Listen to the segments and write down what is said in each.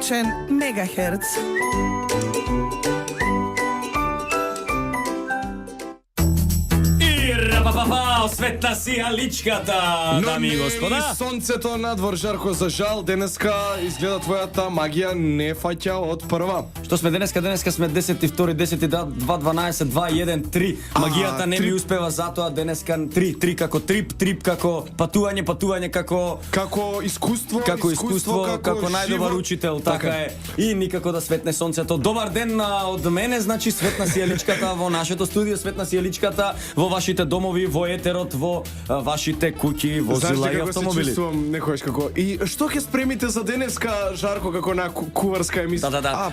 точен мегахерц. Светна си личката, дами и господа. И сонцето надвор, Жарко, за жал, денеска изгледа твојата магија не фаќа од прва. Што сме денеска? Денеска сме 10 втори, 10 2, 12, 2, 1, 3. Магијата не ми успева, затоа денеска 3 како трип како патување Како искуство, како најдобар учител, така е. И никако да светне сонцето. Добар ден од мене, значи светна си личката во нашето студио, светна си личката во вашите домови, во етерот, во вашите куќи, возила и автомобили. Се чувствувам некојаш како. И што ќе спремите за денеска, Жарко, како на куварска емисија? Да.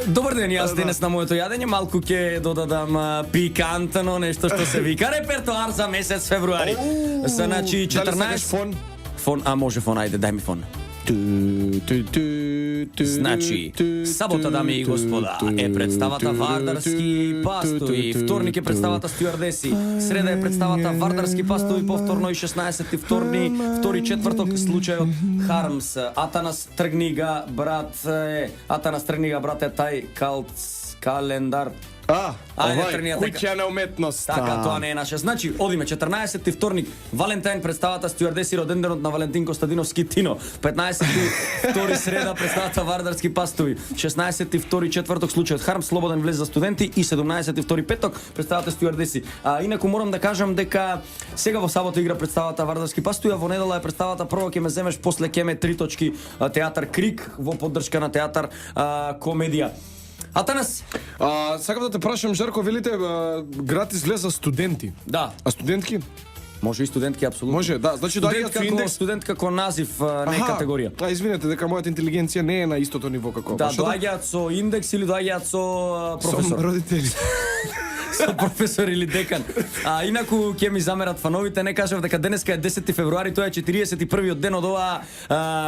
Добар ден, јас денес на моето јадење малку ќе додадам пикантно нешто што се вика репертоар за месец февруари. Значи 14 фон, може фон, ајде, дај ми фон. Значи, сабота, дами и господа, е представата Вардарски пастови, вторник е представата Стюардеси, среда е представата Вардарски пастови, повторно и 16 втори четврток случајот Хармс. Атанас тргнига, брат е тај календар. Куќа на уметност. Така, тоа не е наше. Значи, одиме 14 вторник, Валентин представата Стюардеси, роденденот на Валентин Костадиновски Тино. 15 втори среда представата Вардарски пастови. 16 втори четврток случајот Харм, слободен влез за студенти и 17 втори петок представата Стюардеси. Инаку морам да кажам дека сега во сабота игра представата Вардарски пастови, а во недела е представата прво ќе ме земеш, после ќе ме 3 точки театар Крик во поддршка на театар Комедија. Атанас! Сакам да те прашам, Жарко, велите гратис влез за студенти. Да. А студентки? Може и студентки, апсолутно. Може, да. Значи доаѓаат со индекс. Студент како назив, не категорија. Извинете, дека мојата интелигенција не е на истото ниво како вашата. Да, доаѓаат со индекс или доаѓаат со професор. Со родители. Со професор или декан. Инаку ќе ми замерат фановите, не кажав дека денеска е 10 февруари, тоа е 41-иот ден од оваа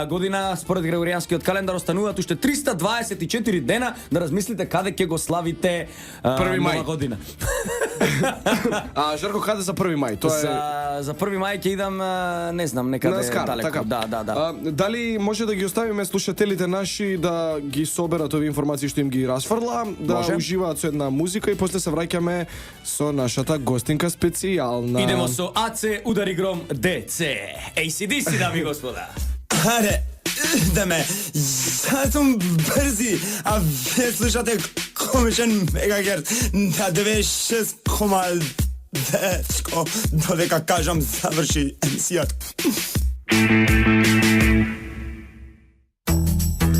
година според Григоријанскиот календар. Остануваат уште 324 дена да размислите каде ќе го славите нова година. Жарко, каде за 1 мај? Тоа е за 1 мај ќе идам, не знам, некаде далеко. Така. Да. Дали може да ги оставиме слушателите наши да ги соберат овие информации што им ги расфрла, да уживаат со една музика и после се враќаме со нашата гостинка специјална. Идемо со АЦ Удари гром ДЦ. AC/DC, дами и господа. Аре, идеме. Јас сум брзи, а вие слушате комишен мегахерц на 96,9 додека кажам заврши емисијата.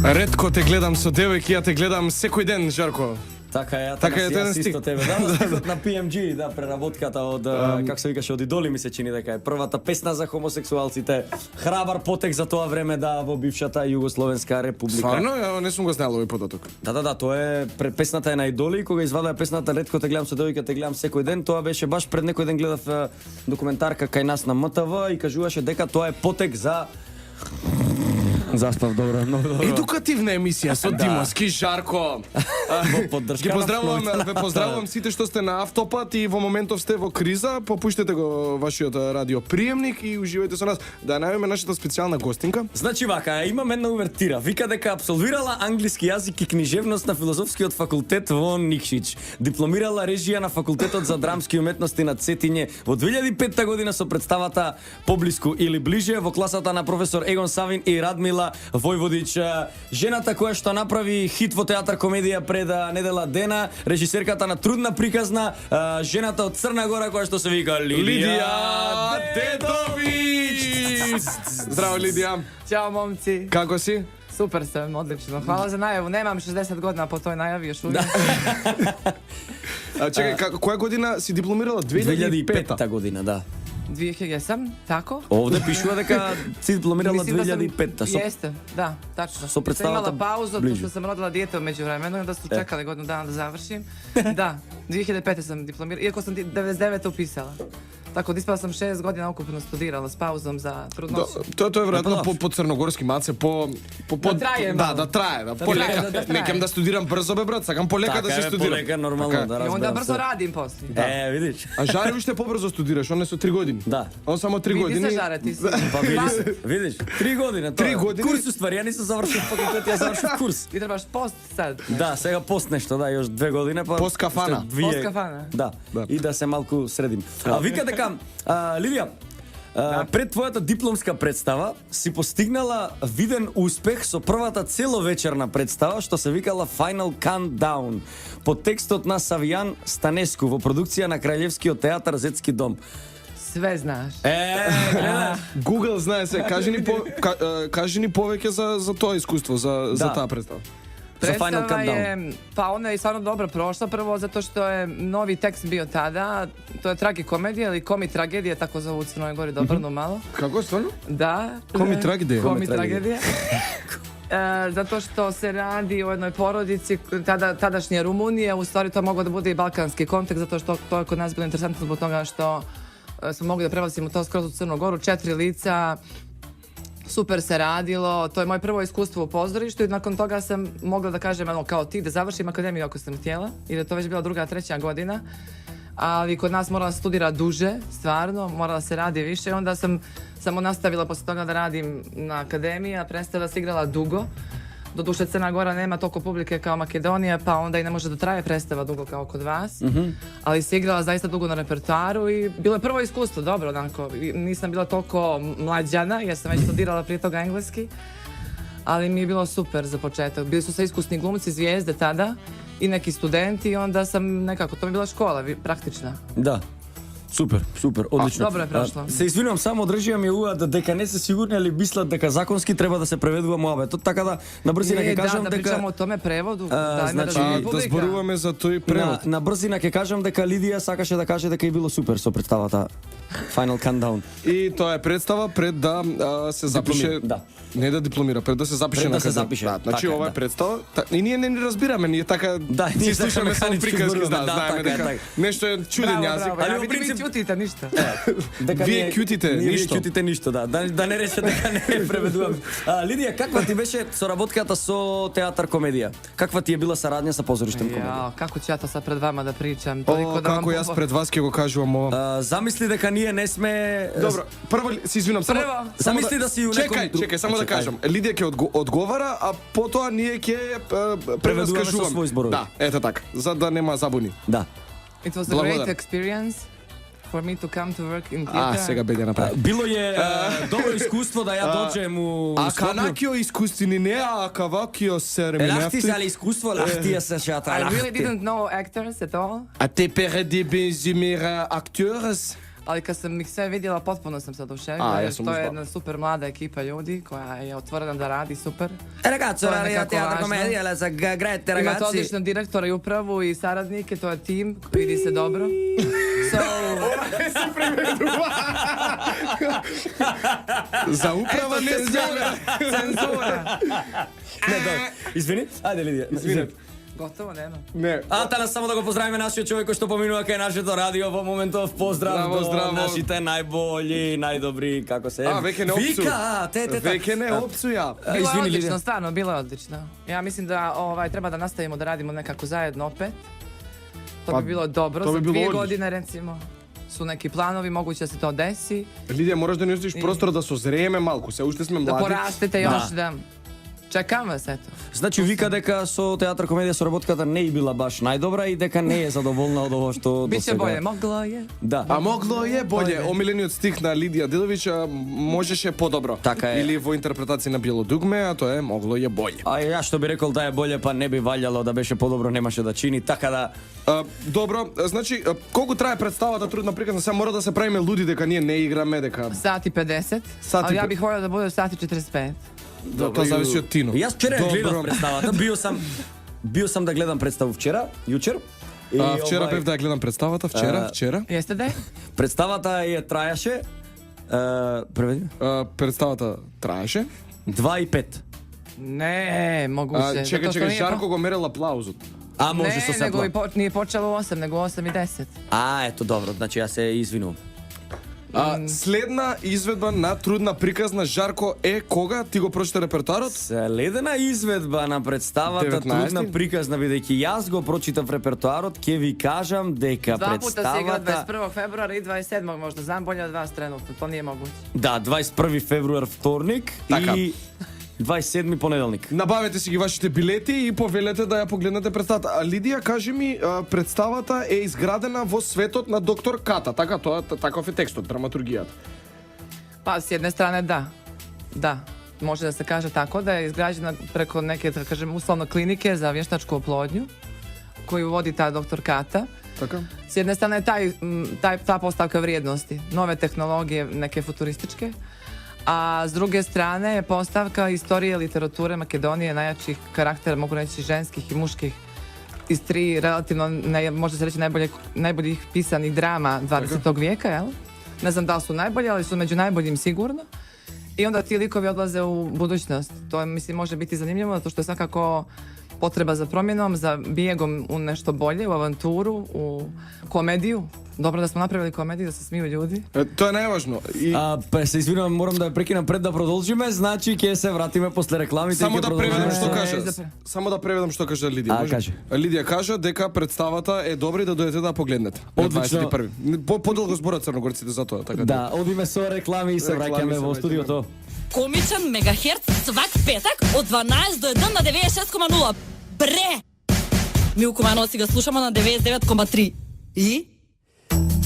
Ретко те гледам со девојки, ја те гледам секој ден, Жарко. Така е, јас исто тебе. Стихот на PMG, преработката од, как се викаше, од Идоли ми се чини дека е првата песна за хомосексуалците. Храбар потек за тоа време во бившата Југословенска република. Стварно, ја не сум го знаел овој податок. Да, тоа е песната е на Идоли, кога извадаа песната Ретко те гледам со девојка, те гледам секој ден, тоа беше баш пред некој ден гледав документарка кај нас на МТВ и кажуваше дека тоа е потек за Заспав добро, многу добро. Едукативна емисија со Димовски, Жарко. Во поддршка. Ве поздравувам сите што сте на автопат и во моментов сте во криза, попуштете го вашиот радиоприемник и уживајте со нас. Да најавиме нашата специјална гостинка. Значи вака, имам една увертира. Вика дека апсолвирала англиски јазик и книжевност на филозофскиот факултет во Никшич. Дипломирала режија на факултетот за драмски уметности на Цетиње во 2005 година со представата Поблиску или ближе во класата на професор Егон Савин и Радмила Војводич, жената која што направи хит во театар Комедија пред недела дена, режисерката на Трудна приказна, жената од Црна Гора која што се вика Лидија Дедовиќ. Здраво, Лидија. Ćao, momci. Како си? Super sam, odlično. Hvala za najavu. Nemam 60 godina po toj najavi još uvijek. Čekaj, која година си дипломирала? 2005 година, да. 2000 sam, tako? Ovde pišува дека си дипломирала 2005. Jeste, da, tačno. Со представата imala pauzu, zato što sam rodila dijete u međuvremenu i onda su čekali godinu dana da završim. Da, 2005 sam diplomirala, iako sam 99 upisala. Tako da ispala sam 6 godina ukupno studirala s pauzom za trudnoću. To je vjerojatno po crnogorski mace, Da traje malo. Da traje, poleka. Da traje. Nekam da studiram brzo, be, brat, sakam poleka da se studiram. Poleka, normalno, Така е. da I onda razberam brzo se. radim poslije. Vidiš. A Žare više pobrzo studiraš, one su 3 godine. Da. On samo 3 Vidi godine. se Žare, ti si. Pa vidiš, 3 godine to 3 je. godine? Kurs u stvari, ja nisam završio fakultet, ja završio kurs. Ti trebaš post sad. Da, сега пост нещо, да, još 2 godine pa... Post kafana. ще Post kafana. Да, Да. и да се малку средим. Вика дека, Лидија, пред твојата дипломска представа си постигнала виден успех со првата целовечерна представа што се викала Final Countdown под текстот на Савијан Станеску во продукција на Краљевскиот театар Зетски дом. Sve znaš. Гледаш. Google знае се, кажи ни повеќе за тоа искуство, за таа представа. За Final Predstava Countdown. je, pa ona je i stvarno dobro prošla, prvo zato što je novi tekst bio tada, to je tragikomedija ili komi-tragedija, tako zovu u Crnoj Gori, da obrnu malo. Како стварно? Da. Komi-tragedija? Komi-tragedija. Zato što se radi o jednoj porodici tadašnje Rumunije, u stvari to moglo da bude i balkanski kontekst, zato što to je kod nas bilo interesantno zbog toga što smo mogli da prelasimo to skroz u Crnu Goru, 4 lica, super se radilo, to je moje prvo iskustvo u pozorištu i nakon toga sam mogla da kažem, kao ti, da završim akademiju ako sam htjela, jer je to već bila 2., 3. godina, ali kod nas morala se studira duže, stvarno, morala se radi više i onda sam samo nastavila posle toga da radim na akademiji, a predstava se igrala dugo. Doduše Crna Gora nema toliko publike kao Makedonija, pa onda i ne može da traje predstava dugo kao kod vas. Ali se igrala zaista dugo na repertoaru i bilo je prvo iskustvo, dobro, onako. Nisam bila toliko mlađana, jer sam već studirala prije toga engleski. Ali mi je bilo super za početak. Bili su sve iskusni glumci, zvijezde tada i neki studenti i onda sam nekako, to mi je bila škola, praktična. Да. Супер, одлично. Добро е прошло. Се извинувам, само држиам ја ува дека не се сигурни али мислат дека законски треба да се преведува муабетот, така да на брзина ќе кажам да дека pričamo o tome prevodu, da ima значи, razumije Да publika. зборуваме за тој превод. на брзина ќе кажам дека Лидија сакаше да каже дека е било супер со представата Final Countdown. И тоа е представа пред да се запише. Да. Не да дипломира, пред да се запише Пред на да се академија. запише, Да, значи така е, ова е да. представа. И ние не разбираме, ние така Да, си ние слушаме така само механички приказки, зборуваме, да, знаеме така е, дека така. нешто е чуден јазик. Браво, Али да, во види, принцип- ви ćutite ništa. Дека Вие кјутите ние ништо. кјутите ништо, да. Да не рече дека не е преведувам. Лидија, каква ти беше соработката со театар комедија? Каква ти е била сарадња со позориштен комедија? Jao, kako ću ja to sad pred vama da pričam? О, Toliko da vam како јас пред вас ќе го кажувам ова. Замисли дека ние не сме... Добро, прво се извинам, само Прво. само Замисли да си у неком Чекај, друг- чекај, само да Чекај. кажам. Лидија ќе одговара, а потоа ние ќе Преведуваме со прераскажуваме. своји зборови. Да, ето така, за да нема забуни. Да. It was a Благодарам. great experience for me to come to work in А, theater. сега бе ја направи. Било е добро искуство да ја доđem у А Скопје. канакио искустини не, а кавакио Лахти се серминефти. али искуство, лахтија се шата, I really лахти. didn't know actors at all, А те переди безимира актьорс. ali kad sam ih sve vidjela potpuno sam se oduševila. A, ja jer sam to je uživao. jedna super mlada ekipa ljudi koja je otvorena da radi super. Ragazzo, To je radi nekako teatro važno. commedia, la grete Imate ragazzi. odličnog direktora i upravu i saradnike, to je tim, vidi se dobro. So, За управа не cenzura, cenzura. Не, да. Извини. Ајде Лидија. Извини. Gotovo, nema. Не. Атанас, само да го поздравиме нашиот човек кој што поминува кај нашето радио во моментов. Поздрав Здраво, до здраво. нашите најбољи, најдобри, како се. А, веќе не опцу. Вика, те. Веќе не опцуја. Bilo je Извини odlično, Лидија. stvarno, bilo je odlično. Ja mislim da treba da nastavimo da radimo nekako zajedno opet. To Pa, bi bilo dobro, to bi za bilo 2 odlično. godine recimo. Su neki planovi, moguće da se to desi. Лидија, мораш да ни оставиш простор да созрееме малку, се уште сме Da млади. porastete još, da... Čekam vas, eto. Значи вика дека со театар комедија соработката не е била баш најдобра и дека не е задоволна од ово што Biće bolje, moglo je. Да. А могло е болje. Bolje. Омилениот стих на Лидија Делович можеше подобро. Така е. Или во интерпретација на Било дугме, а тоа е могло е болje. А ја што би рекол да е боле, па не би валјало да беше подобро, немаше да чини, така да... Добро, значи колку трае представата трудна приказна, сега мора да се правиме луди дека ние не играме, дека Sati 50, Sati ali ja pe- bih voljela da bude sati 45. тоа зависи од Тино. Јас вчера ја гледав представата, био сам да гледам представу вчера, јучер. И Вчера овај, бев да ја гледам представата, вчера. Jeste da je? Представата ја траеше преведи Представата траеше. 2 и 5. Ne, moguće. Чекај, Жарко го мерел аплаузот. А може Ne, со nego светло. nije počelo u 8, nego 8 i 10. А, ето добро, значи јас се извинувам. Следна изведба на трудна приказна Жарко е кога? Ти го прочита репертуарот? Следена изведба на представата 19? трудна приказна, бидејќи јас го прочитав репертуарот, ќе ви кажам дека Два puta se igra представата 21. februara i 27. možda. Znam bolje od vas trenutno, to nije moguće. да, 21 февруар вторник Така. и 27 понеделник. Набавете си ги вашите билети и повелете да ја погледнете представата. А Лидија, кажи ми, представата е изградена во светот на доктор Ката, така тоа таков е текстот, драматургијата. Pa s jedne strane da. Da. Može da se kaže tako da je izgrađena preko neke, da kažem, uslovno klinike za vještačku oplodnju koju vodi ta doktor Kata. Така? S jedne strane ta postavka vrijednosti, nove tehnologije, neke futurističke, a s druge strane je postavka istorije literature Makedonije, najjačih karaktera, mogu reći ženskih i muških, iz tri relativno, može se reći, najboljih pisanih drama 20. vijeka, jel? Ne znam da li su najbolji, ali su među najboljim sigurno. I onda ti likovi odlaze u budućnost. To, mislim, može biti zanimljivo, zato što je svakako potreba za promjenom, za bijegom u nešto bolje, u avanturu, u komediju. Dobro da smo napravili komediju, da se smiju ljudi. Тоа е најважно. И Па се извинувам, морам да ја прекинам пред да продолжиме, значи ќе се вратиме после рекламите само и ќе да преведам што продолжиме. кажа. Само да преведам што кажа Лидија. може? кажи. Лидија кажа дека представата е добра и да дојдете да погледнете. Одлично. 21. Подолго зборат црногорците за тоа, така Да, одиме со реклами и се Реклами враќаме се во враќаме. студиото. Комичен Мегахерц свак петак од 12 до 1 на 96,0. Бре! Милко Мановци го слушамо на 99,3.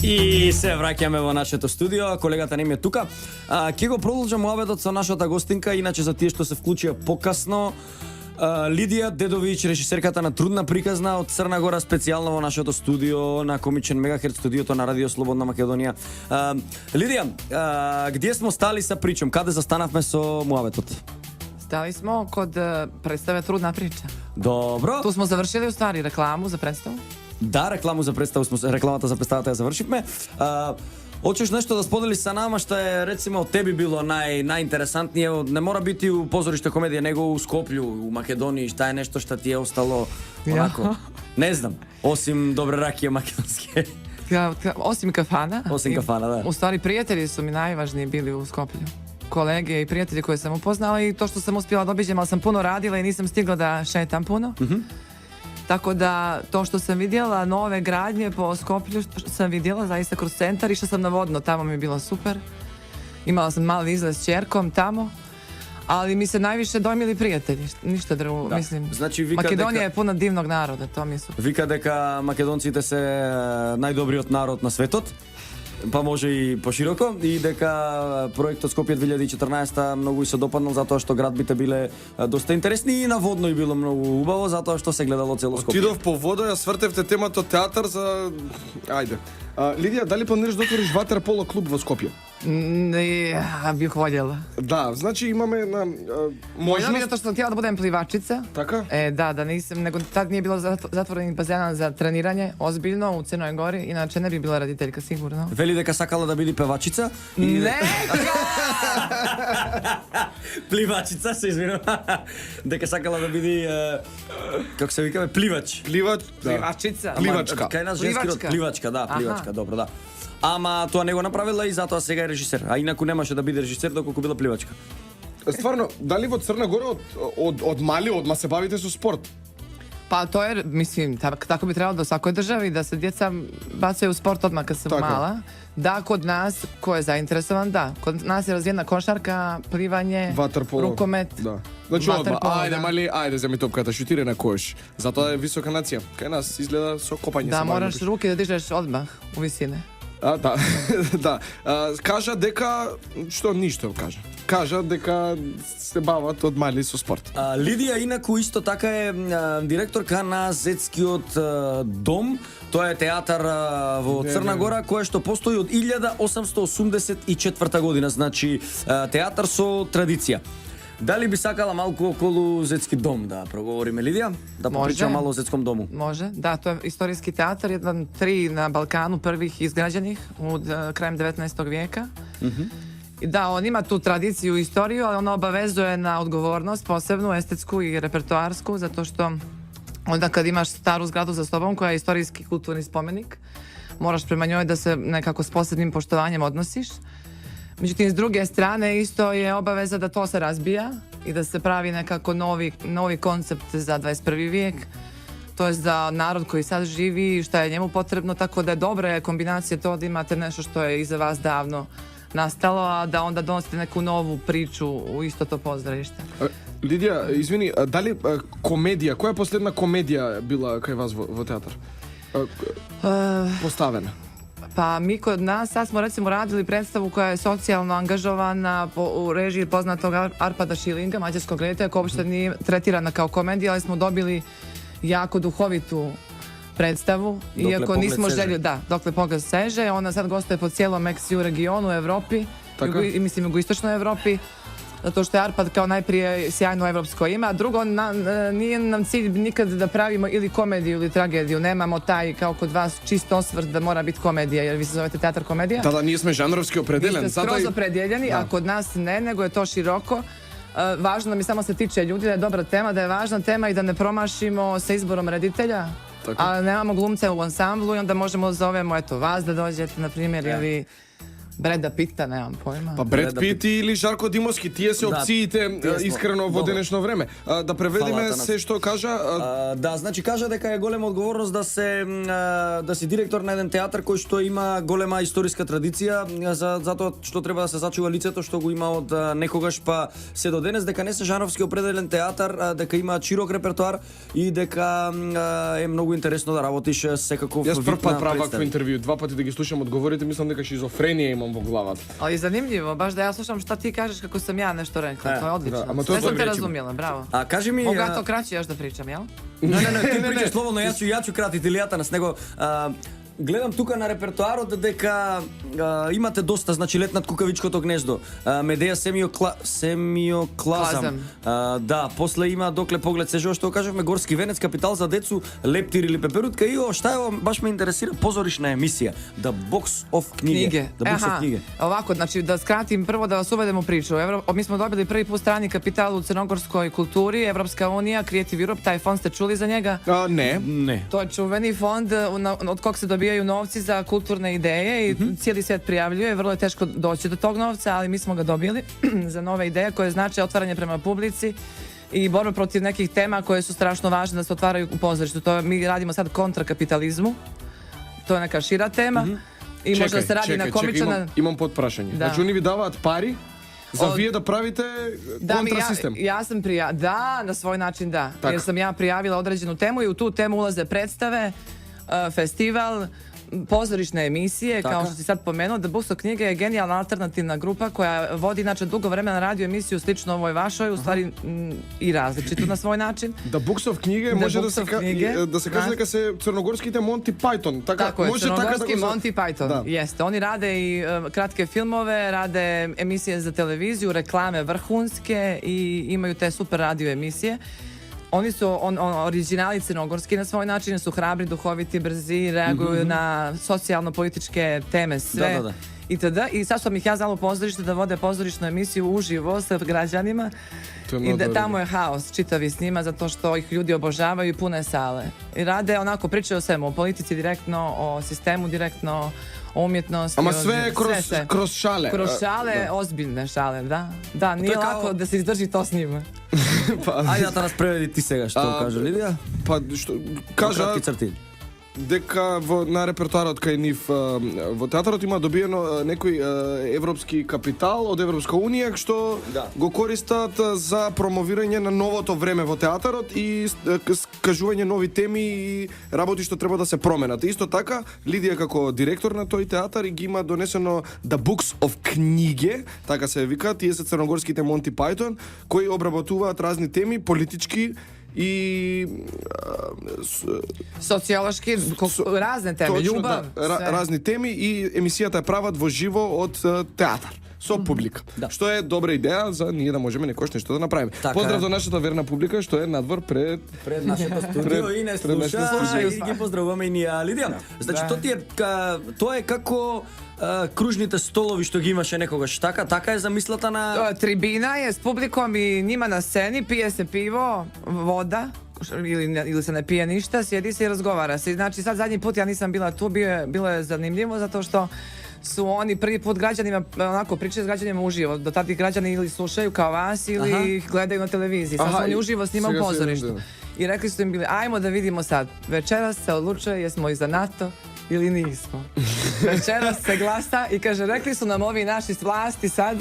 И се враќаме во нашето студио, колегата нем е тука. Ќе го продолжам муабетот со нашата гостинка, иначе за тие што се вклучија покасно. Лидија Дедовиќ, режисерката на трудна приказна од Црна Гора, специјално во нашето студио на Комичен Мегахерц, студиото на Радио Слободна Македонија. Лидија, где смо стали са причом? Каде застанавме со муабетот? Stali smo kod predstave Trudna priča. Добро. Tu smo završili u stvari reklamu za predstavu. Да, рекламата за представата ја завршивме. Очеш нешто да сподели со нама што е рецимо од тебе било најинтересантнije, не мора бити у позориште комедија, него у Скопју, у Македонија, шта е нешто што ти е остало онако, не знам, осим добре ракија македонски. Osim kafana. Osim kafana, da. U stvari prijatelji su mi najvažniji bili u Skoplju. Kolege i prijatelji koje sam upoznala i to što sam uspjela da obiđem, ali sam puno radila i nisam stigla da šetam puno. Tako da to što sam vidjela, nove gradnje po Skoplju, što sam vidjela zaista kroz centar, išla sam na Vodno, tamo mi je bilo super. Imala sam mali izlet s ćerkom tamo, ali mi se najviše dojmili prijatelji, ništa drugo, Da. mislim. Значи, вика Makedonija дека- je puna divnog naroda, to mi je super. Вика дека македонците се најдобриот народ на светот, па може и пошироко, и дека проектот Скопје 2014 многу и се допаднал затоа што градбите биле доста интересни и наводно и било многу убаво затоа што се гледало цело Скопје. Отидов по вода, ја свртевте темата театар за... Ајде. Лидија, дали планираш да отвориш ватерполо клуб во Скопје? Ja bih voljela. Да, значи имаме на Voljela bih можност... zato što sam htjela da budem plivačica. Така? Da nisam, nego tad nije bilo zatvorenih bazena za treniranje, ozbiljno, u Crnoj Gori, inače ne bi bila raditeljka, sigurno. Вели дека сакала да биде певачица. Ne! Пливачица, се извинувам. Дека сакала да биде како се викаме пливач. Пливач, да. Plivačica. Пливачка. Кај нас женски род Пливачка. пливачка, да, пливачка, Аха. добро, да. Ама тоа не го направила и затоа сега е режисер. А инаку немаше да биде режисер доколку била пливачка. Стварно, дали во Црна Гора од мали одма се бавите со спорт? Pa to je, mislim, tako bi trebalo da u svakoj državi, da se djeca bacaju u sport odmah kad su Tako. mala. Da, kod nas, ko je zainteresovan, da. Kod nas je razvijena košarka, plivanje, Ватерполо. rukomet. Да. Значи одма, Ватерполо, ајде да. мали, ајде земи топката, шутире на кош. Затоа е висока нација. Кај нас изгледа со копање. Da, се moraš бавиме. ruke da dižeš odmah u visine. Да. Да. Кажа дека што ништо кажа. Кажа дека се бават од мали со спорт. Лидија инаку исто така е директорка на Зетскиот дом. Тоа е театар во Црна Гора кој што постои од 1884 година, значи театар со традиција. Дали би сакала малку околу Зетски дом да проговориме, Лидија? Да попричам мало о Зетском дому. Može, da, to je istorijski teatar, jedan tri na Balkanu prvih izgrađenih krajem 19. vijeka. I da, on ima tu tradiciju i istoriju, ali ona obavezuje na odgovornost, posebnu, estetsku i repertoarsku, zato što onda kad imaš staru zgradu za sobom koja je istorijski kulturni spomenik, moraš prema njoj da se nekako s posebnim poštovanjem odnosiš. Međutim, s druge strane isto je obaveza da to se razbija i da se pravi nekako novi koncept za 21. vijek. To je za narod koji sad živi i šta je njemu potrebno, tako da je dobra kombinacija to da imate nešto što je iza vas davno nastalo, a da onda donosite neku novu priču u isto to pozdravište. Lidija, izvini, da li komedija, koja je posljedna komedija bila kaj vas vo teatar? Postavena? Pa mi kod nas sad smo recimo radili predstavu koja je socijalno angažovana u režiji poznatog Arpada Šilinga, mađarskog reditelja, koja uopšte nije tretirana kao komedija, ali smo dobili jako duhovitu predstavu, Dokle iako pogled nismo seže. željeli, dokle pogled seže. Ona sad gostuje po cijelom Meksiju regionu u Evropi, mislim jugoistočnoj Evropi, zato što je Arpad kao najprije sjajno evropsko ime, a drugo, nije nam cilj nikad da pravimo ili komediju ili tragediju, nemamo taj kao kod vas čist osvrt da mora biti komedija, jer vi se zovete teatar komedija. Da, nismo žanrovski opredeljeni. Vi ste skroz opredeljeni, a kod nas ne, nego je to široko. Važno nam je samo se tiče ljudi, da je dobra tema, da je važna tema i da ne promašimo sa izborom reditelja, a nemamo glumce u ansamblu i onda možemo zovemo, eto, vas da dođete, na primjer, ili Breda Pitta, nemam pojma. Pa Brad Pitt ili Žarko Dimovski, tije se opциите искрено во денешно време. Да преведиме се што кажа. Да, значи кажа дека е голема одговорност да си директор на еден театар кој што има голема историска традиција, затоа што треба да се зачува лицето што го има од некогаш па се до денес, дека не се жанровски определен театар, дека има широк репертоар и дека е многу интересно да работиш секако. Јас прв пат правам вакво интервју, два пати да ги слушам одговорите, мислам дека шизофренија имам во главата. Ali zanimljivo, baš da ja slušam šta ti kažeš kako sam ja nešto rekla, to je odlično. Sve sam te razumjela, bravo. A кажи ми... Mogu ja to kraće još da pričam, jel? Не, ти причаш слободно, ја ќе кратите илијата нас него. Гледам тука на репертоарот дека имате доста, значи Лет над кукавичкото гнездо, Медеја Семиоклазам. Да, после има Докле поглед сежо, што кажавме, Горски венец, Капитал за децу, Лептир или Пеперутка и šta je baš me interesira, pozorišna emisija, The Box of knjige. The Box of knjige. Ovako, znači da skratim, prvo da vas uvedemo priču. Mi smo dobili prvi put strani kapital u crnogorskoj kulturi, Evropska unija, Creative Europe, taj fond ste čuli za njega? Ne. To je čuveni fond od kog se dobijaju novci za kulturne ideje i cijeli svijet prijavljuje, vrlo je teško doći do tog novca, ali mi smo ga dobili za nove ideje koje znače otvaranje prema publici i borba protiv nekih tema koje su strašno važne da se otvaraju u pozorištu. To mi radimo sad kontrakapitalizmu, to je neka šira tema i možda se radi na komičana... Imam podprašanje. Znači oni vi davaат пари za vije da pravite kontrasistem. Ja sam na svoj način da. Jer sam ja prijavila određenu temu i u tu temu ulaze predstave, festival, pozorišne emisije, kao što si sad pomenuo. The Books of knjige je genijalna alternativna grupa koja vodi inače dugo vremena radio emisiju slično ovoj vašoj, u stvari i različito na svoj način. The Books of knjige može da se kaže дека се crnogorskите Monty Python. Tako je, crnogorski Monty Python. Jeste, oni rade i kratke filmove, rade emisije za televiziju, reklame vrhunske i imaju te super radio emisije. Oni su originali crnogorski na svoj način, su hrabri, duhoviti, brzi, reaguju na socijalno-političke teme, sve itd. I sad sam ih ja znala u pozorište da vode pozorišnu emisiju uživo sa građanima i da tamo je haos čitavi s njima zato što ih ljudi obožavaju i pune sale. I rade onako, pričaju o svemu, o politici direktno, o sistemu direktno, o umjetnosti. Ama sve kroz šale. Kroz šale, ozbiljne šale, da. Da, nije lako da se izdrži to s njima. Ајде да нас преведи ти сега што кажа Лидија. Па што кажа дека на репертоарот кај нив во театарот има добиено некој европски капитал од Европска унија што го користат за промовирање на новото време во театарот и кажување нови теми и работи што треба да се променат. Исто така Лидија како директор на тој театар ги има донесено The Books of knjige, така се викаат, тие се црногорските Monty Python кои обработуваат разни теми политички i sociološki, razne teme, ljubav, razni temi i emisijата je прават во живо од театар со публика. Што е добра идеја за ние да можеме некош нешто да направиме. Поздрав до нашата верна публика што е надвор пред нашето студио и не слуша и ги поздравуваме и ние. Лидија, значи тоа е како кружните столови што ги имаше некогаш, така е замислата на... Трибина е с публиком и нима на сцени, пие се пиво, вода, ili se ne pije ništa, sjedi se i razgovara se. Znači sad zadnji put ja nisam bila tu, bilo je zanimljivo zato što su oni prvi put građanima onako pričaju s građanima uživo. Do tada ih građani ili slušaju kao vas ili ih gledaju na televiziji. Sad su oni uživo s njima u pozorištu. I rekli su im bili, ajmo da vidimo sad. Večeras se odlučuje jesmo i za NATO ili nismo. Večeras se glasa i kaže, rekli su nam ovi naši vlasti sad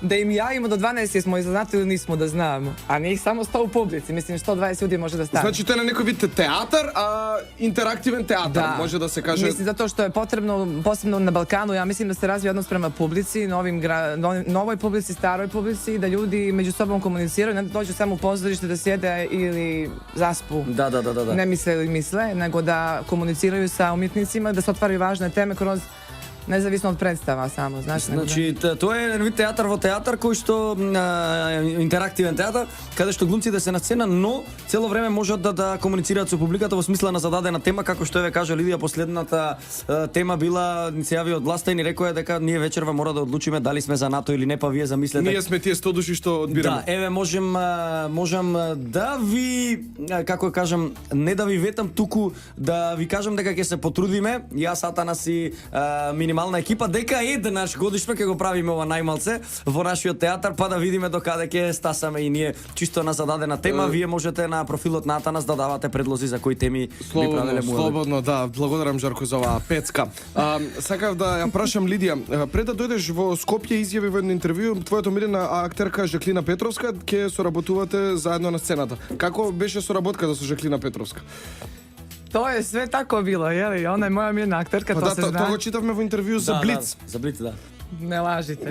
da im javimo do 12 jesmo i za NATO ili nismo da znamo. A njih samo 100 u publici. Mislim, 120 ljudi može da stane. Znači, to je na nekoj vid teatar, a interaktiven teatar, može da se kaže... Mislim, zato što je potrebno, posebno na Balkanu, ja mislim da se razvija odnos prema publici, novoj publici, staroj publici, da ljudi među sobom komuniciraju, ne da dođu samo u pozorište da sjede ili zaspu. Da. Ne misle ili misle, nego da komuniciraju sa umjetnicima, da se otvaraju važne teme kroz nezavisno od predstava samo, znaš. Значи, тоа е вид театар во театар кој што интерактивен театар, каде што глумците се на сцена, но цело време можат да комуницираат со публиката во смисла на зададена тема, како што еве кажа Лидија, последната тема била, ни се јави од власта и ни рекоа дека ние вечерва мора да одлучиме дали сме за НАТО или не, па вие замислете. Ние сме тие 100 души што одбираме. Да, еве можам да ви, како кажам, не да ви ветам, туку да ви кажам дека ќе се потрудиме, јас, Атанас и минимална екипа, дека еднаш годишно ќе го правиме ова најмалце во нашиот театар, па да видиме докаде ќе стасаме и ние чисто на зададена тема. Вие можете на профилот на Атанас да давате предлози за кои теми би правеле му. Слободно, да. Благодарам, Жарко, за оваа пецка. Сакав да ја прашам Лидија, пред да дојдеш во Скопје, изјави во едно интервју, твојата омилена актерка Жаклина Петровска ќе соработувате заедно на сцената. Како беше соработката со Жаклина Петровска? To je sve tako bilo, jeli? Ona je moja mirna akterka, to se zna. To го читавме во интервју за Блиц. За Блиц, да. Ne lažite.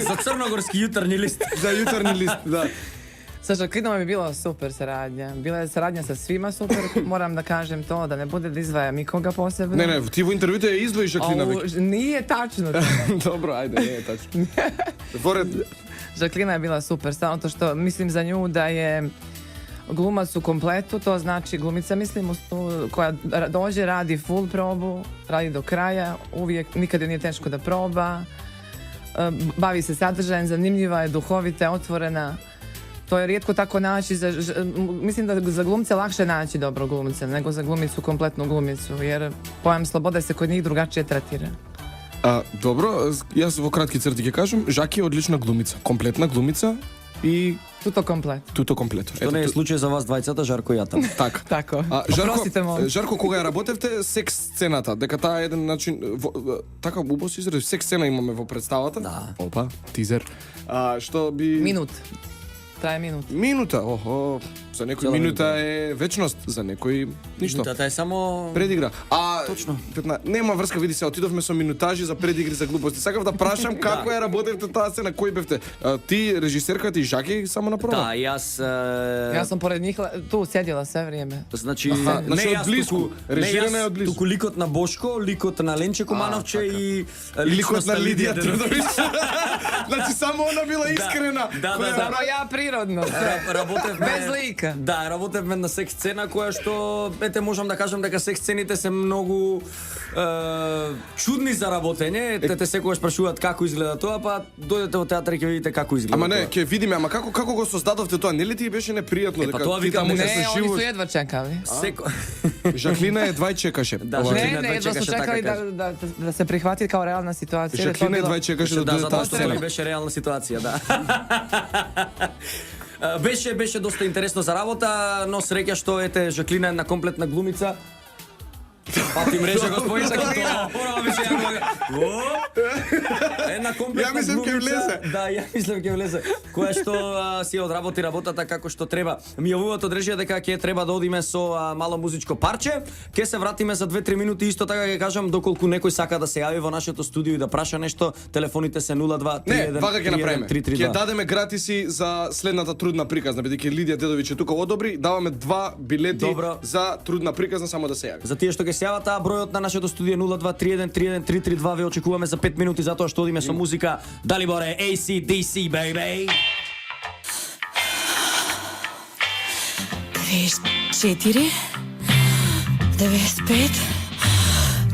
За Црногорски јутрарни лист. За јутрарни лист, да. Sa Žaklinom je bila super saradnja. Bila je saradnja sa svima super. Moram da kažem to, da ne bude da izdvajam nikoga posebno. Ne, ti во интервјуто ја издвоиш Žaklina. Nije tačno. Dobro, ajde, nije tačno. Žaklina je bila super, samo to što mislim za nju da je glumac u kompletu, to znači glumica, mislim, koja dođe, radi full probu, radi do kraja, uvijek, nikad joj nije teško da proba, bavi se sadržajem, zanimljiva je, duhovita, otvorena. To je rijetko tako naći, mislim da za glumce lakše naći dobro glumce nego za glumicu, kompletnu glumicu, jer pojam slobode se kod njih drugačije tretira. Добро, јас во кратки црти ќе кажам, Жаки е одлична глумица, комплетна глумица и Tuto komplet. Туто комплет. Што не е случај за вас двајцата, Жарко и Атанас. Така. Тако. Жарко, кога ја работевте секс сцената, дека таа е еден начин така убаво се изрази, секс сцена имаме во представата. Да. Опа, тизер. Што би Minut. Traje minut. Минута, за некој минута е вечност, за некој ништо. Минутата е само предигра. Точно. Нема врска, види се, отидовме со минутажи за предигри за глупости. Сакав да прашам како ја работевте таа сцена, кој бевте? Ти режисерката и Жаки само на проба? Да, Јас сум поред njih tu сjedила sve vrijeme. Значи, не јас близко, режирана е од близко. Туку ликот на Бошко, ликот на Ленче Комановче и ликот на Лидија Трдович. Значи само она била искрена. Само ја природно. Без лика. Да, работевме на секс сцена која што, ете, можам да кажам дека секс сцените се многу чудни за работење. Ете, секогаш прашуваат како изгледа тоа, па дојдете во театар и ќе видите како изгледа. Ама не, ќе видиме, ама како го создадовте тоа? Нели ти беше непријатно дека ти таму не они su jedva čekali. Жаклина едва чекаше. Не, едва su čekali da se prihvati kao realna situacija. Жаклина едва чекаше да дојде таа сцена. Беше реална ситуација, да. Беше доста интересно за работа, но среќа што ете Жаклина е една комплетна глумица. Пати мрежа господин Жаклина. Беше една комплетна глумица. Да, ја мислам ќе влезе. Која што си одработи работата како што треба. Ми јавуваат од режија дека ќе треба да одиме со мало музичко парче. Ќе се вратиме за 2-3 минути, исто така ќе кажам доколку некој сака да се јави во нашето студио и да праша нешто, телефоните се 02 31 Не, вака ќе направиме. Ќе дадеме гратиси за следната трудна приказна, бидејќи Лидија Дедовиќ е тука одобри, даваме 2 билети за трудна приказна, само да се јави. За тие што ќе се јават, бројот на нашето студио 02 31 31 332, ве очекуваме за 5 минути затоа што одиме со музика. Дали боре AC/DC, baby. 94 95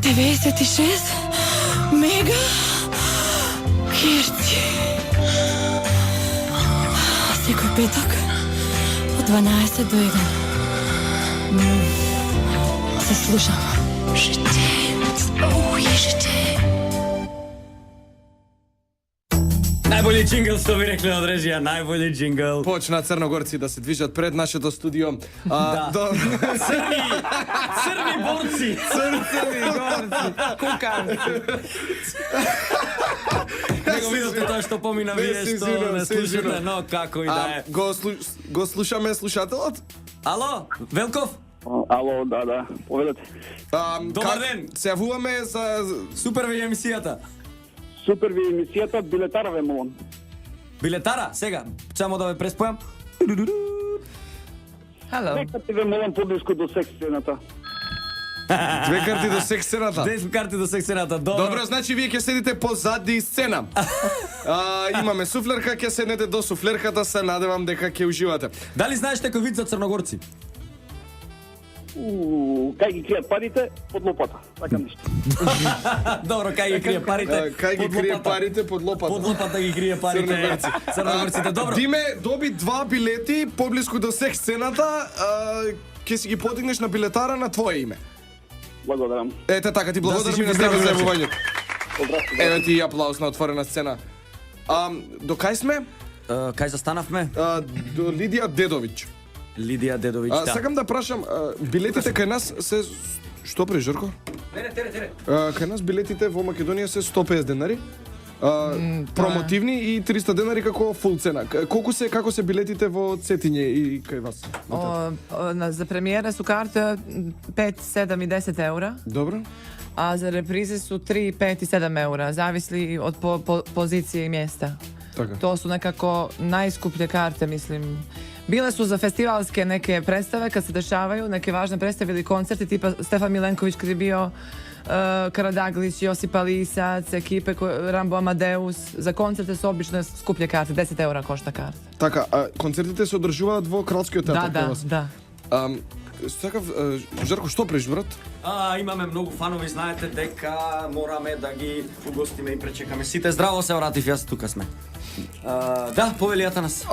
96 мега херци. Секој петок од 12 до 1. Se slušamo. Najbolji džingl, što bi rekli od režija, najbolji džingl. Почна Црногорци да се движат пред нашето студио. Да. Crni borci. Crni gorci, kukanci. Nego vidite to što pomina vije, što ne slušate, no kako i da je. Го слушаме слушателот? Alo, Velkov? Ало, да, povedате. Добар ден. Се јавуваме за... Супер ви е емисијата. Супер ви емисијата, билетара ве молам. Билетара, сега, само да ве преспојам. Hello. Нека ти ве молам поблиску до секцията. 2 карти до секс сцената. 10 карти до сексената, добро. Добро, значи вие ќе седите позади сцена. Имаме суфлерка, ќе седнете до суфлерката, се надевам дека ќе уживате. Дали знаеш некој вид за црногорци? Кај ги кријат парите? Под лопата. Така нешто. Добро, кај ги крие парите? Кај ги Под крие лопата. парите под лопата. Под лопата ги крие парите. Црногорци. Црногорците, добро. Диме доби 2 билети поблиску до секс сцената, ќе си ги подигнеш на билетара на твое име. Благодарам. Ете така, ти благодарам си и на жив, тебе за здраво, јавувањето. Еве ти аплауз на отворена сцена. До кај сме? Кај застанавме? До Лидија Дедовиќ. Лидија Дедовиќ, да. Сакам да прашам, билетите кај нас се... Што пре, Жорко? Тере. Кај нас билетите во Македонија се 150 денари. Промотивни и 300 денари како фул цена. Како се билетите во Цетиње и кај вас? За премиера su karte 5, 7 i 10 eura, Добро. a za reprize su 3, 5 i 7 eura, zavisli od pozicije i mjesta. Така. To su nekako najskuplje karte, mislim. Bile su za festivalske neke predstave kad se dešavaju, neke važne predstave ili koncerti, tipa Stefan Milenković kad je bio, Karadaglić, Josipa Lisac, ekipe Rambo Amadeus. Za koncerte su obično skuplje karte, 10 eura košta karta. Така, концертите се одржуваат во Кралскиот театар кај вас. Da. Сакав, Жарко, што преш, брат? Имаме многу фанови, знаете дека мораме да ги угостиме и пречекаме. Сите здраво се вратив, јас тука сме. Да, повели Атанас.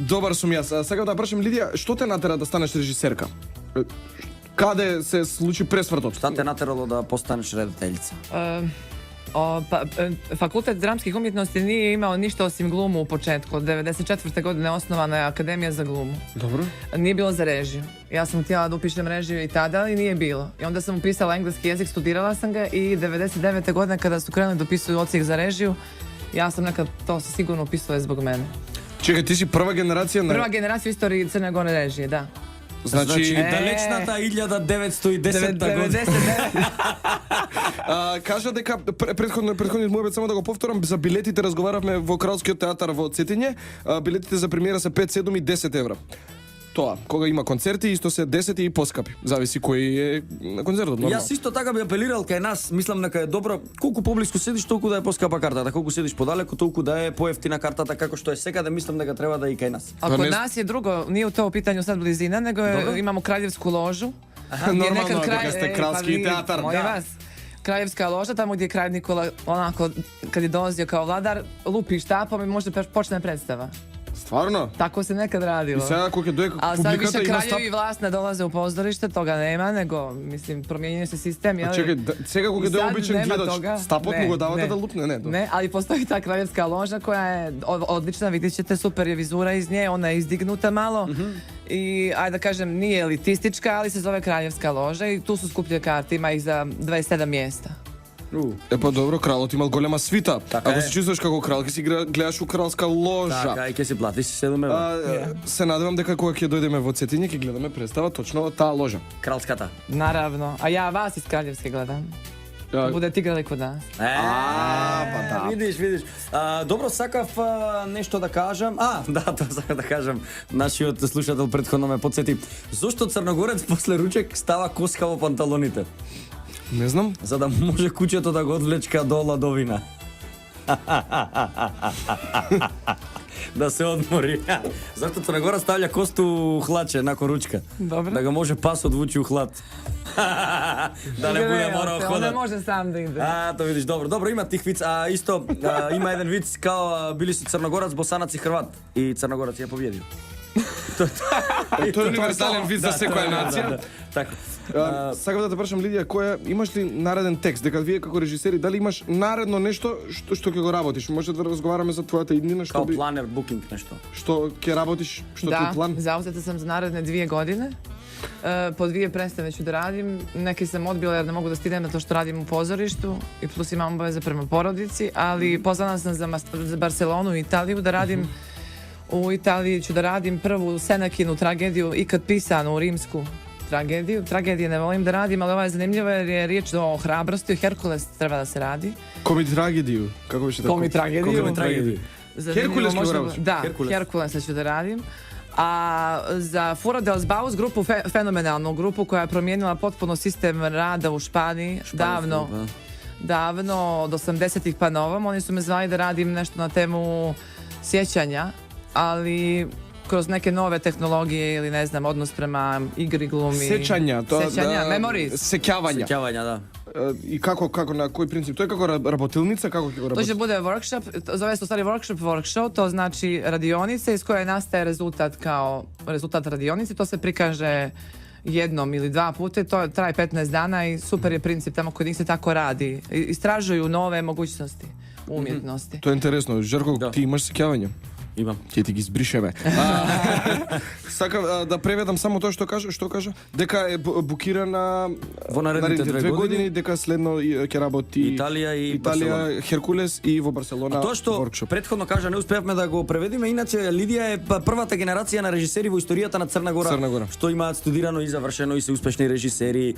Добар сум јас. Сакав да прашам, Лидија, што те натера да станеш режисерка? Каде се случи пресвртот? Šta te nateralo da postaneš redateljica? Fakultet dramskih umjetnosti nije imao ništa osim glumu u početku. Od 94. godine osnovana je Akademija za glumu. Dobro. Nije bilo za režiju. Ja sam htjela da upišem režiju i tada, ali nije bilo. I onda sam upisala engleski jezik, studirala sam ga i 99. godine kada su krenuli da upisuju odsjek za režiju, ja sam nekad to se sigurno upisala zbog mene. Чекај, ти си прва генерација на... Prva generacija u istoriji Crne Gore režije, da. Значи, далечната 1910 година. 99. кажа дека претходниот мој само да го повторам, за билетите разговаравме во Кралскиот театар во Цетиње. Билетите за премиера се 5, 7 и 10 евра. Тоа, кога има концерти, исто се 10 и поскапи. Зависи кој е на концертот, нормално. Јас исто така би апелирал кај нас, мислам дека е добро, колку поблиску седиш, толку да е поскапа картата, колку седиш подалеку, толку да е поевтина картата, како што е секаде, мислам дека треба да е и кај нас. A kod nas je drugo, nije u to u pitanju sad blizina, nego imamo kraljevsku ložu. Normalno, дека сте кралски театар. Molim Да. vas. Kraljevska loža, tamo gdje je kralj Nikola, onako, kad je dolazio kao vladar, lupi štapom i možda počne predstava. Стварно? Tako se nekad radilo. И сега кога ќе дојде Ali sad публиката više има kraljevi i vlast ne dolaze u pozorište, toga nema, nego, mislim, promijenio se sistem, jel? Чекај, сега кога I ќе дојде sad обичен nema гледач, toga. стапот му го давате да лупне, не? Ne, ali postoji ta kraljevska loža koja je odlična, vidjet ćete, super je vizura iz nje, ona je izdignuta malo i, ajde da kažem, nije elitistička, ali se zove kraljevska loža i tu su skuplje karte, ima ih za 27 mjesta. Е па добро, кралот имал голема свита. Така Ако е. се чувствуваш како крал, ќе си гледаш у кралска ложа. Така, и ќе си платиш 7 евра. Се надевам дека кога ќе дојдеме во Цетиње ќе гледаме представа точно во таа ложа. Кралската. Naravno, a ja vas iz Kraljevske gledam. Budete igrali kod nas. па да. Видиш. Добро, сакав нешто да кажам. Да, тоа сакав да кажам. Нашиот слушател претходно ме подсети. Зошто црногорец после ручек става коска во панталоните? Не знам. За да може куќето да го одвлечка до ладовина. Да се одмори. Зашто Црногора ставља косту hlаче након ручка. Добро. Да го може пас одвучи у hlад. Да не буде морao On ne ходат. može sam da ide. То видиш, добро, има тих виц. Исто, има еден виц као били си Црногорац, Босанац и Хрват. И Црногорац ја победил. Тоа е универзален вид за секоја нација. Така. Сакам да те прашам, Лидија, имаш ли нареден текст, дека вие како режисери, дали имаш наредно нешто што ќе го работиш? Може да разговараме за твојата иднина, Као планер, букинг, нешто. што ќе работиш, што ти е план? Da, zauzeta sam za naredne 2 godine. Po 2 predstave ću da radim. Neki sam odbila jer ne mogu da stignem zato što radim u pozorištu i plus imam obaveze prema porodici, ali pozvana sam za Barcelonu i Italiju da radim. U Italiji ću da radim prvu Senakinu tragediju ikad pisanu, rimsku tragediju. Tragedije ne volim da radim, ali ova je zanimljiva jer je riječ o hrabrosti. Herkules treba da se radi. Коми трагедiju, како беше така? Komi tragediju. Herkules ќе го работиш? Da, Herkulesa ću da radim. A za Fura dels Baus grupu, fenomenalnu grupu koja je promijenila potpuno sistem rada u Španiji, davno, od 80-ih pa na ovom. Oni su me zvali da radim nešto na temu sjećanja, ali kroz neke nove tehnologije ili ne znam, odnos prema igri, glumi. Sećanja, memories. Sećavanja. Sećavanja, da. I kako, na koji princip? To je kako работилница, kako će go To работиш? će bude workshop, zove se u stvari workshop, to znači radionice iz koje nastaje rezultat kao rezultat radionice, to se prikaže jednom ili 2 puta i to traje 15 dana i super je princip tamo kod njih se tako radi. Istražuju nove mogućnosti umjetnosti. To je интересно. Žarko, ti imaš sećavanja? Имам. Ќе ти ги збришеме. Сакам да преведам само тоа што кажа, дека е букирана Во наредните 2 години, дека следно ќе работи Италија, Херкулес и во Барселона. Тоа што workshop. претходно кажа, не успеавме да го преведиме, иначе Лидија е првата генерација на режисери во историјата на Црна Гора, што имаат студирано и завршено и се успешни режисери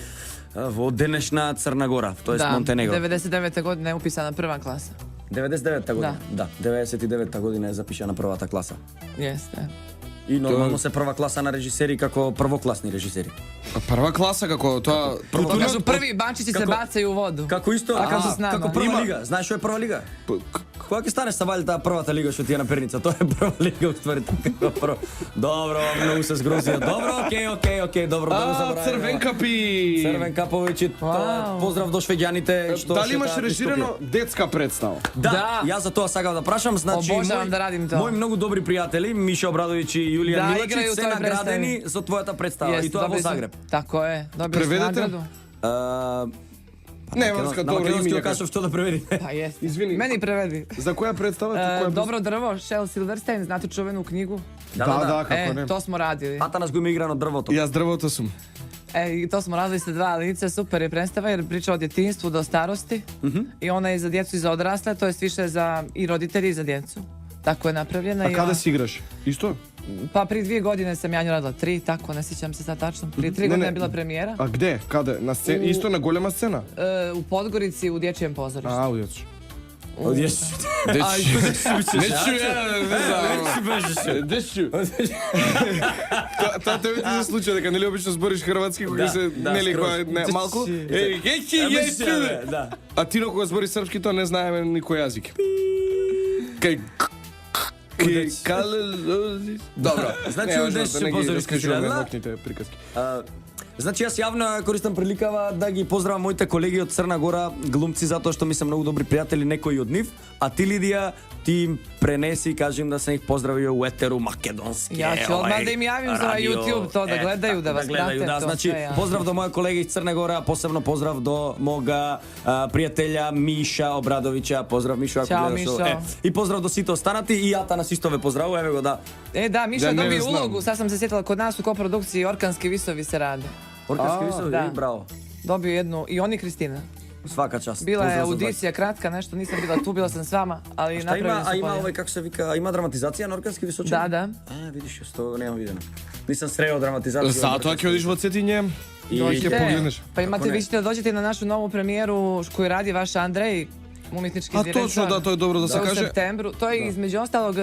во денешна Црна Гора, тоест Монтенегро. 99. godine je upisana prva klasa. 99-та година. Да, 99-та година е запишана првата класа. Jeste. И нормално се прва класа на режисери како првокласни режисери. Прва класа како тоа Kažu prvi bančići se bacaju u vodu. Како исто, како прва лига. Знаеш што е прва лига? Кога ќе стане Савалј таа првата лига што ти е на Перница, тоа е прва лига уствари така прво. Добро, многу се сгрозија. Добро, окей, добро, да забраваме. Црвен капи. Црвен каповиќ, поздрав до швеѓаните што Дали имаш режисирано детска представа? Да, јас за тоа сакам да прашам, значи Обожавам да радим тоа. Мои многу добри пријатели, Миша Обрадовиќ и Јулијан Да, играју Милачиć се тој наградени за твојата представа и тоа во Загреб. Tako je, dobili su Prevedete? nagradu. Не, врска добро име ќе кажам што да преведиме. Pa jest. Извини. Meni prevedi. За која представа? Dobro drvo, Shel Silverstein, znate čuvenu knjigu? Да, како не. To smo radili. Атанас го има играно дрвото. Јас дрвото сум. I to smo radili sa 2 lice, super je predstava jer priča od djetinjstvu do starosti i ona je za djecu i za odrasle, to jest više za i roditelji i za djecu. Tako je napravljena. А каде си играш? Исто? Pa prije 2 godine sam ja nju radila, 3, tako, ne sjećam se sad tačno. Prije 3 godine je bila premijera. А где? Каде? На сцена? Исто на голема сцена? U Podgorici u dječjem pozorištu. А, удјач. Одјеш. Дечу. Тоа тебе ти се случува дека нели обично збориш хрватски кога се нели кога не малку. Да. А ти кога збориш српски тоа не знаеме никој јазик. Кај Добро. Значи удеш се позоришки нокните приказки. Значи јас јавно користам приликава да ги поздравам моите колеги од Црна Гора, глумци, затоа што ми се многу добри пријатели, некои од нив, а ти Лидија, ти им пренеси, кажем да се их поздравио у етеру македонски. Ja ću odmah da im javim za YouTube to, da gledaju, da vas prate. Да, значи поздрав до мои колеги из Црна Гора, посебно поздрав до мога пријателја Миша Обрадовиќа, поздрав Мишо ако гледаш. И поздрав до сите останати и Атанас исто ве поздравува, еве го да. Da, Miša dobije ulogu, sad sam se sjetila, kod nas u koprodukciji Orkanski visovi se rade. Оркански висови, da. браво. Dobio jednu, i oni Kristina. Свака част. Bila je audicija kratka, nešto, nisam bila tu, bila sam s vama, ali napravili su има bolje. овој како се вика, има драматизација на Оркански височини? Da. Видиш, што нема видено. Нисам срео драматизација. Затоа ќе одиш во Цетиње и ќе Dođite, погледнеш. pa imate, vi ćete da dođete na našu novu premijeru koju radi vaš Andrej, umjetnički direktor. A точно, да, тоа е добро да се U каже. septembru. To je između ostalog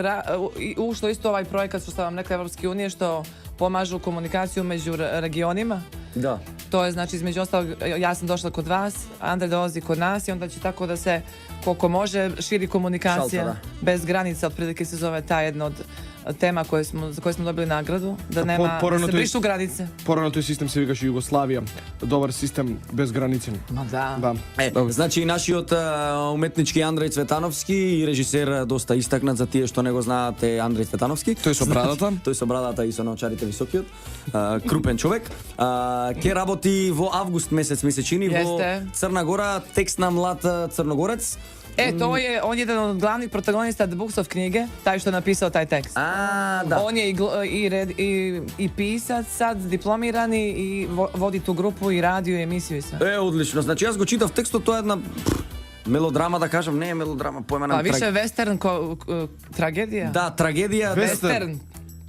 ušlo isto ovaj projekat što sam vam rekla Evropske unije, što pomažu komunikaciju među regionima. Da. To je znači između ostalog, ja sam došla kod vas, Andrej dolazi kod nas i onda će tako da se koliko može širi komunikacija Šalta, bez granica, otprilike se zove ta jedna od tema za koje smo dobili nagradu, da nema, da se brišu granice. Порано тој систем се викаше Југославија. Добар систем без граници. Ma da. Да. Значи и нашиот уметнички Андреј Цветановски и режисер доста истакнат за тие што не го знаат е Андреј Цветановски. Тој со брадата. Тој со брадата и со наочарите високиот. Крупен човек. Ке работи во август месец ми се чини во Црна Гора, текст на млад црногорец. On je jedan od glavnih protagonista The Books of knjige, taj što je napisao taj tekst. Da. On je i pisac sad, diplomirani i vodi tu grupu i radio i emisiju i sve. Одлично. Значи јас го читав текстот, тоа е една мелодрама, да кажам, не е мелодрама, поема Pa više western tragedija? Да, трагедија. Western.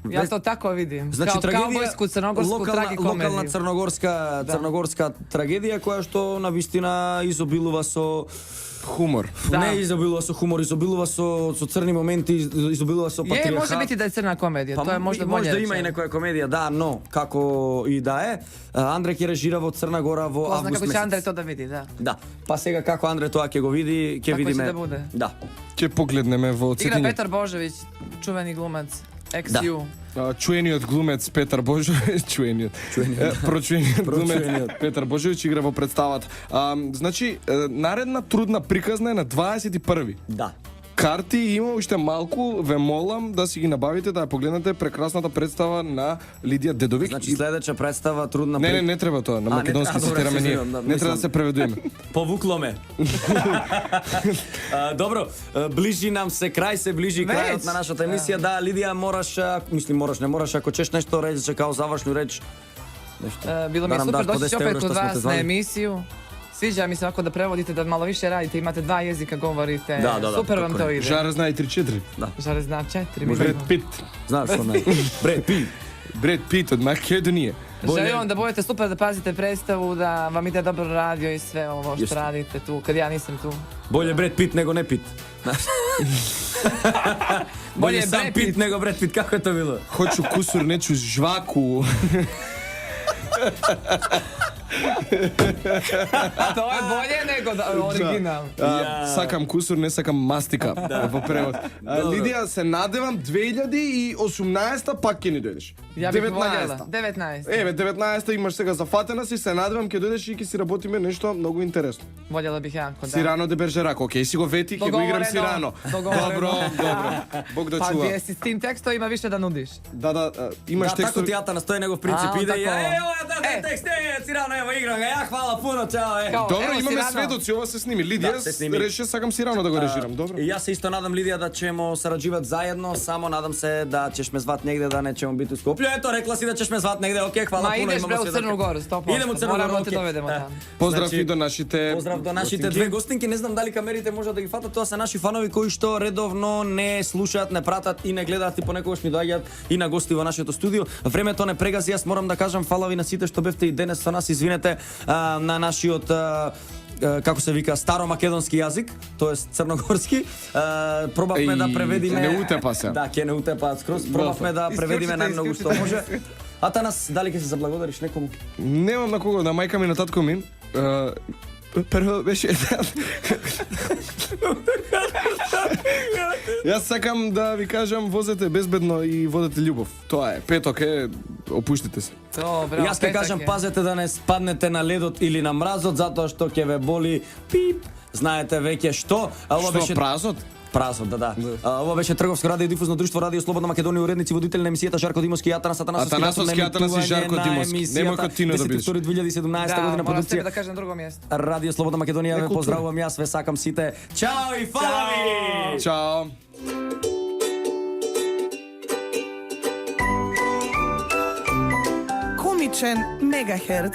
Ja to tako vidim. Значи Kao трагедија, kaubojsku, crnogorsku tragikomediju. локална црногорска трагедија која што на вистина изобилува со Хумор. не изобилува со хумор, изобилува со црни моменти, изобилува со патриархат. Može biti da je crna komedija, to je možda bolje Може да има и rečeno. некоја комедија, да, но како и да е, Андре ќе режира во Црна Гора во Ko zna август kako će Andrej месец. to da vidi, da. Да. Па сега како Андре тоа ќе го види, ќе Како ќе видиме. да буде? Да. Ќе погледнеме во Igra Цетиње. Petar Božović, čuveni glumac, ex-U. Чуениот глумец Петар Божовиќ, прочуениот глумец Петар Божовиќ игра во представата. Значи, наредна трудна приказна е на 21. Да. Карти има уште малку, ве молам да си ги набавите, да ја погледнете прекрасната представа на Лидија Дедовик. Значи следеча представа трудна. Не треба тоа, на македонски цитираме ние. Не треба да се преведуваме. Повукло ме. Добро, ближи нам се крај, се ближи крајот на нашата емисија. Да, Лидија, мораш, не мораш, ако чеш нешто рече као завршну реч. Bilo mi je nam super daš po doći 10 opet euro što kod smo te vas na zvali. emisiju. Sviđa mi se ovako da prevodite, da malo više radite, imate 2 jezika, govorite. Da, Super vam to ide. Žare zna и 3-4. Žare zna 4. Бред Пит. Знаеш што не? Бред Пит. Бред Пит од Македонија. Želim vam da budete super, da pazite predstavu, da vam ide dobro radio i sve ovo što radite tu, kad ja nisam tu. Bolje Brad Pitt nego ne Pitt. Bolje sam Brad Pitt Pitt nego Brad Pitt, kako je to bilo? Hoću kusur, neću žvaku. To je bolje nego original. Сакам кусур, не сакам мастика во превод. Лидија, се надевам 2018 пак ќе ни дојдеш. Ja bih voljela. 19. Еве, 19 имаш сега зафатена си, се надевам ќе дојдеш и ќе си работиме нешто многу интересно. Voljela bih jako, da. Сирано де Бержерак, окей, си го вети, ќе го играм Сирано. Dogovoreno. Добро. Бог да Pa чува. gdje si s tim tekstom ima više da nudiš. Да, имаш Да, тако текстови. театар настои негов принцип А, иде и тако. да текст, Цирано, ево играм ga, ja hvala puno, čao, Kao, Добро, evo, имаме Сирано. сведоци, ова се сними. Да, Лидија, се сними. реши сакам Сирано да го режирам, добро. И јас се исто надам, Лидија, да ćemo sarađivat zajedno, samo nadam se da ćeš me zvat negde, da nećemo biti u Skoplju. Eto, rekla si da ćeš me zvat negde, okej, hvala Ma puno, ideš bre imamo u sve Crnu Goru, 100%. Idemo u Crnu Goru, Moramo te okej. dovedemo tamo. Поздрав Значи, и до нашите Поздрав до нашите гостинки. две гостинки. Не знам дали камерите може да ги фатат, тоа се наши фанови кои што редовно не слушаат, не пратат и не гледаат и понекогаш ми доаѓаат и на гости во нашето студио. Времето не прегази, јас морам да кажам фала ви на сите што бевте и денес со нас, извинете, на нашиот како се вика, старомакедонски јазик, тоест црногорски. Пробавме да преведиме. Не утепа се. Да, ќе не утепаат скроз. Пробавме да преведиме најмногу што може. Атанас, дали ќе се заблагодариш некому? Немам на кого, на мајка ми, на татко ми. Прво беше... Јас сакам да ви кажам, возете безбедно и водете љубов. Тоа е. Петок е, опуштите се. Dobro, Јас ќе кажам, пазете да не спаднете на ледот или на мразот, затоа што ќе ве боли пип. Знаете веќе што. А ова Што, беше празот? Празот, да. Ова беше Трговско радио и дифузно друштво Радио Слободна Македонија, уредници водители на емисијата Жарко Димовски и Атанас Атанасовски. Атанас и Жарко Димовски. Немој кod Тино да бидеш. 2017 Da, година moram sebi продукција da kažem na drugom mjestu. Радио Слободна Македонија. Ве поздравувам јас, ве сакам сите. Чао и фала ви! Чао. Komičen megaherc.